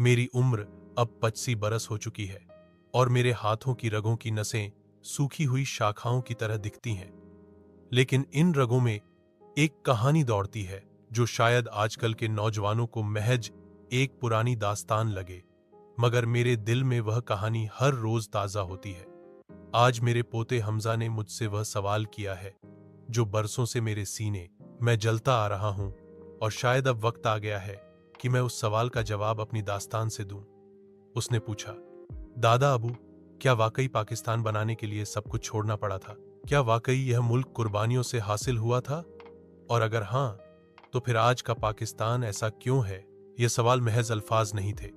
मेरी उम्र अब 25 बरस हो चुकी है और मेरे हाथों की रगों की नसें सूखी हुई शाखाओं की तरह दिखती हैं। लेकिन इन रगों में एक कहानी दौड़ती है जो शायद आजकल के नौजवानों को महज एक पुरानी दास्तान लगे, मगर मेरे दिल में वह कहानी हर रोज ताजा होती है। आज मेरे पोते हमजा ने मुझसे वह सवाल किया है जो बरसों से मेरे सीने में जलता आ रहा हूं, और शायद अब वक्त आ गया है कि मैं उस सवाल का जवाब अपनी दास्तान से दूं। उसने पूछा, दादा अबू, क्या वाकई पाकिस्तान बनाने के लिए सब कुछ छोड़ना पड़ा था? क्या वाकई यह मुल्क कुर्बानियों से हासिल हुआ था? और अगर हां, तो फिर आज का पाकिस्तान ऐसा क्यों है? यह सवाल महज अल्फाज नहीं थे,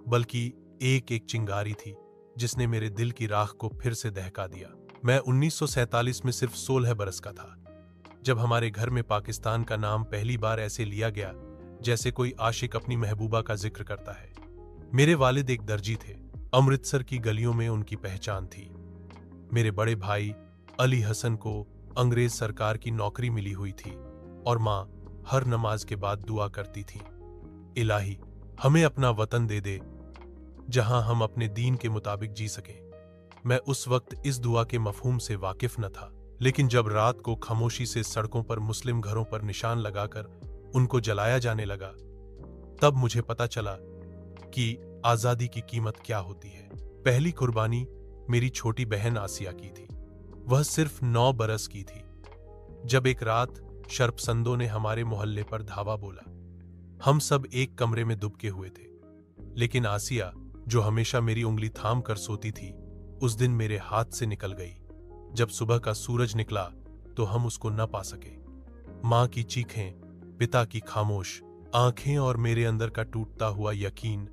बल्कि एक एक चिंगारी थी जिसने मेरे दिल की राख को फिर से दहका दिया। मैं 1947 में सिर्फ 16 बरस का था जब हमारे घर में पाकिस्तान का नाम पहली बार ऐसे लिया गया जैसे कोई आशिक अपनी महबूबा का जिक्र करता है। मेरे वालिद एक दर्जी थे। अमृतसर की गलियों में उनकी पहचान थी। मेरे बड़े भाई अली हसन को अंग्रेज सरकार की नौकरी मिली हुई थी और माँ हर नमाज के बाद दुआ करती थी, इलाही, हमें अपना वतन दे दे जहां हम अपने दीन के मुताबिक जी सकें। मैं उस वक्त इस दुआ के मफहूम से वाकिफ न था, लेकिन जब रात को खामोशी से सड़कों पर मुस्लिम घरों पर निशान लगाकर उनको जलाया जाने लगा, तब मुझे पता चला कि आजादी की कीमत क्या होती है। पहली कुर्बानी मेरी छोटी बहन आसिया की थी। वह सिर्फ 9 बरस की थी जब एक रात शर्पसंदों ने हमारे मोहल्ले पर धावा बोला। हम सब एक कमरे में दुबके हुए थे, लेकिन आसिया, जो हमेशा मेरी उंगली थाम कर सोती थी, उस दिन मेरे हाथ से निकल गई। जब सुबह का सूरज निकला तो हम उसको न पा सके। मां की चीखें, पिता की खामोश आंखें और मेरे अंदर का टूटता हुआ यकीन,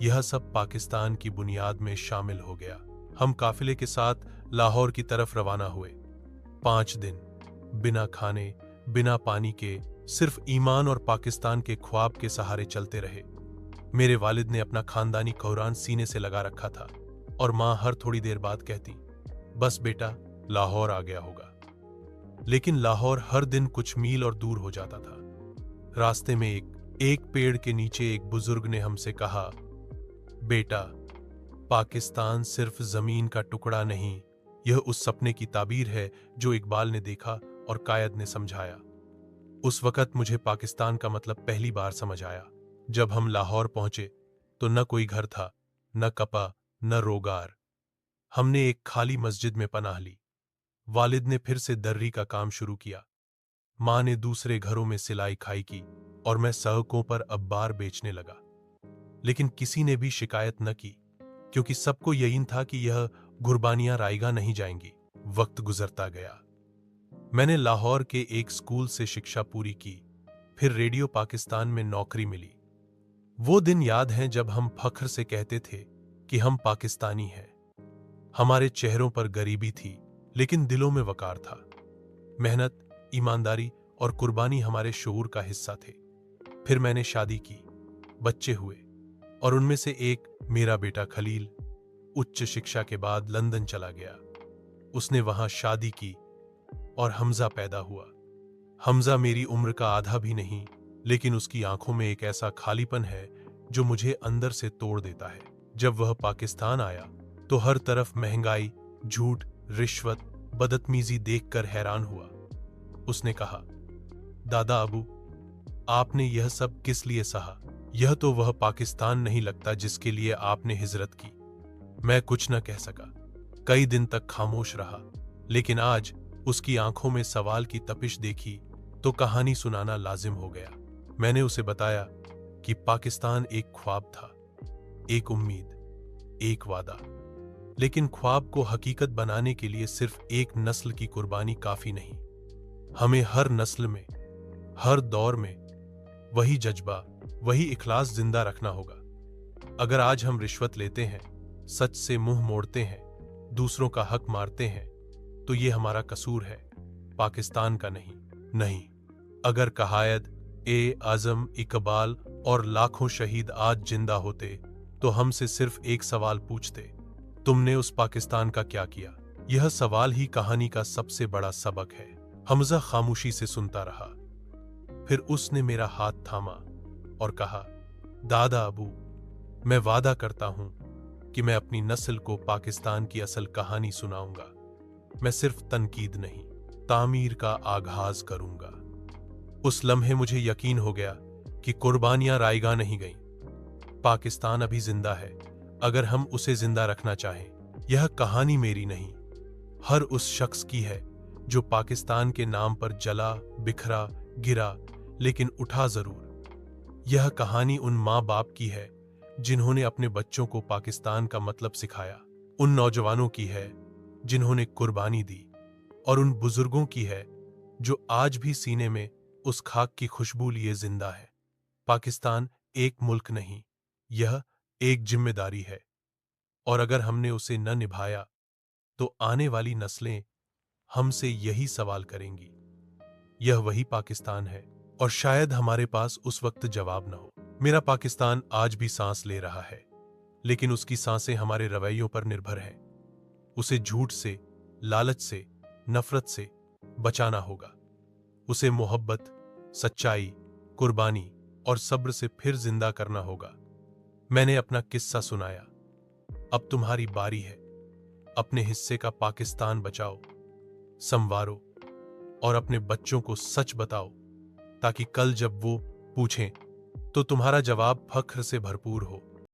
यह सब पाकिस्तान की बुनियाद में शामिल हो गया। हम काफिले के साथ लाहौर की तरफ रवाना हुए। 5 दिन बिना खाने बिना पानी के सिर्फ ईमान और पाकिस्तान के ख्वाब के सहारे चलते रहे। मेरे वालिद ने अपना खानदानी कुरान सीने से लगा रखा था और मां हर थोड़ी देर बाद कहती, बस बेटा, लाहौर आ गया होगा। लेकिन लाहौर हर दिन कुछ मील और दूर हो जाता था। रास्ते में एक पेड़ के नीचे एक बुजुर्ग ने हमसे कहा, बेटा, पाकिस्तान सिर्फ जमीन का टुकड़ा नहीं, यह उस सपने की ताबीर है जो इकबाल ने देखा और कायद ने समझाया। उस वक्त मुझे पाकिस्तान का मतलब पहली बार समझ आया। जब हम लाहौर पहुंचे तो न कोई घर था, न कपा, न रोगार। हमने एक खाली मस्जिद में पनाह ली। वालिद ने फिर से दर्री का काम शुरू किया। मां ने दूसरे घरों में सिलाई खाई की और मैं सड़कों पर अखबार बेचने लगा। लेकिन किसी ने भी शिकायत न की, क्योंकि सबको यकीन था कि यह कुर्बानियां रायगा नहीं जाएंगी। वक्त गुजरता गया। मैंने लाहौर के एक स्कूल से शिक्षा पूरी की, फिर रेडियो पाकिस्तान में नौकरी मिली। वो दिन याद हैं जब हम फख्र से कहते थे कि हम पाकिस्तानी हैं। हमारे चेहरों पर गरीबी थी, लेकिन दिलों में वकार था। मेहनत, ईमानदारी और कुर्बानी हमारे शऊर का हिस्सा थे। फिर मैंने शादी की, बच्चे हुए, और उनमें से एक, मेरा बेटा खलील, उच्च शिक्षा के बाद लंदन चला गया। उसने वहां शादी की और हमजा पैदा हुआ। हमजा मेरी उम्र का आधा भी नहीं, लेकिन उसकी आंखों में एक ऐसा खालीपन है जो मुझे अंदर से तोड़ देता है। जब वह पाकिस्तान आया तो हर तरफ महंगाई, झूठ, रिश्वत, बदतमीजी देखकर हैरान हुआ। उसने कहा, दादा अबू, आपने यह सब किस लिए सहा? यह तो वह पाकिस्तान नहीं लगता जिसके लिए आपने हिजरत की। मैं कुछ न कह सका। कई दिन तक खामोश रहा, लेकिन आज उसकी आंखों में सवाल की तपिश देखी तो कहानी सुनाना लाजिम हो गया। मैंने उसे बताया कि पाकिस्तान एक ख्वाब था, एक उम्मीद, एक वादा। लेकिन ख्वाब को हकीकत बनाने के लिए सिर्फ एक नस्ल की कुर्बानी काफी नहीं। हमें हर नस्ल में, हर दौर में वही जज्बा, वही इखलास जिंदा रखना होगा। अगर आज हम रिश्वत लेते हैं, सच से मुंह मोड़ते हैं, दूसरों का हक मारते हैं, तो ये हमारा कसूर है, पाकिस्तान का नहीं। अगर कहायद, आजम, इकबाल और लाखों शहीद आज जिंदा होते तो हमसे सिर्फ एक सवाल पूछते, तुमने उस पाकिस्तान का क्या किया? यह सवाल ही कहानी का सबसे बड़ा सबक है। हमजा खामोशी से सुनता रहा। फिर उसने मेरा हाथ थामा और कहा, दादा अबू, मैं वादा करता हूं कि मैं अपनी नस्ल को पाकिस्तान की असल कहानी सुनाऊंगा। मैं सिर्फ तनकीद नहीं, तामीर का आगाज करूंगा। उस लम्हे मुझे यकीन हो गया कि कुर्बानियां रायगा नहीं गईं। पाकिस्तान अभी जिंदा है, अगर हम उसे जिंदा रखना चाहें। यह कहानी मेरी नहीं, हर उस शख्स की है जो पाकिस्तान के नाम पर जला, बिखरा, गिरा, लेकिन उठा जरूर। यह कहानी उन माँ बाप की है जिन्होंने अपने बच्चों को पाकिस्तान का मतलब सिखाया, उन नौजवानों की है जिन्होंने कुर्बानी दी, और उन बुजुर्गों की है जो आज भी सीने में उस खाक की खुशबू लिए जिंदा है। पाकिस्तान एक मुल्क नहीं, यह एक जिम्मेदारी है, और अगर हमने उसे न निभाया तो आने वाली नस्लें हमसे यही सवाल करेंगी। यह वही पाकिस्तान है, और शायद हमारे पास उस वक्त जवाब न हो। मेरा पाकिस्तान आज भी सांस ले रहा है, लेकिन उसकी सांसें हमारे रवैयों पर निर्भर हैं। उसे झूठ से, लालच से, नफरत से बचाना होगा। उसे मोहब्बत, सच्चाई, कुर्बानी और सब्र से फिर जिंदा करना होगा। मैंने अपना किस्सा सुनाया, अब तुम्हारी बारी है। अपने हिस्से का पाकिस्तान बचाओ, संवारो और अपने बच्चों को सच बताओ, ताकि कल जब वो पूछें तो तुम्हारा जवाब फख्र से भरपूर हो।